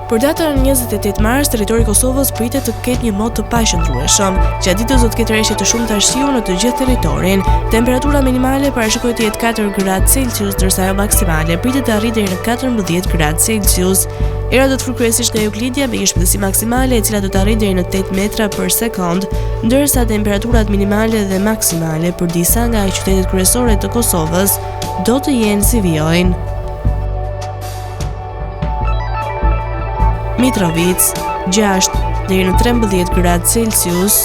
Për datën 28 mars, territori i Kosovës pritet të ketë një mod të paqëndrueshëm. Gjatë ditës do të ketë reshje të shumta shiu në të gjithë territorin. Temperatura minimale parashikohet të jetë 4 gradë Celsius, ndërsa ajo maksimale pritet të arrijë deri në 14 gradë Celsius. Era do të fryjë kryesisht nga Euklidja me një shpejtësi maksimale e cila do të arrijë deri në 8 metra për sekond, ndërsa temperaturat minimale dhe maksimale për disa nga qytetet kryesore të Kosovës do të jenë si vijojnë: Mitrovic 6 deri në 13 gradë Celsius,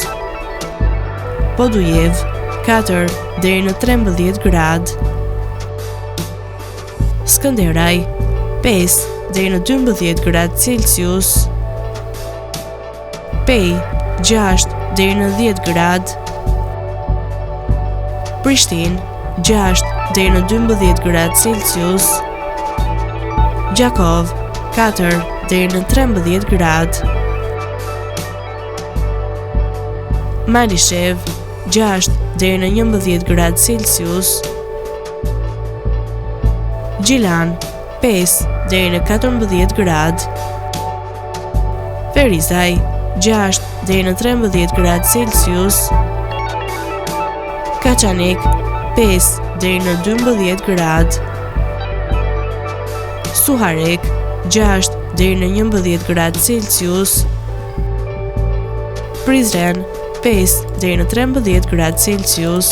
Podujev 4 deri në 13 gradë, Skënderaj 5 deri në 12 gradë Celsius, Pej 6 deri në 10 gradë, Prishtinë 6 deri në 12 gradë Celsius, Gjakov 4 deri në 13 gradë, Malishev 6 deri në 11 gradë Celsius, Gjilan 5 deri në 14 gradë, Ferizaj 6 deri në 13 gradë Celsius, Kaçanik 5 deri në 12 gradë, Suharek 6 deri në 11 gradë Celsius, Prizren 5 deri në 13 gradë Celsius.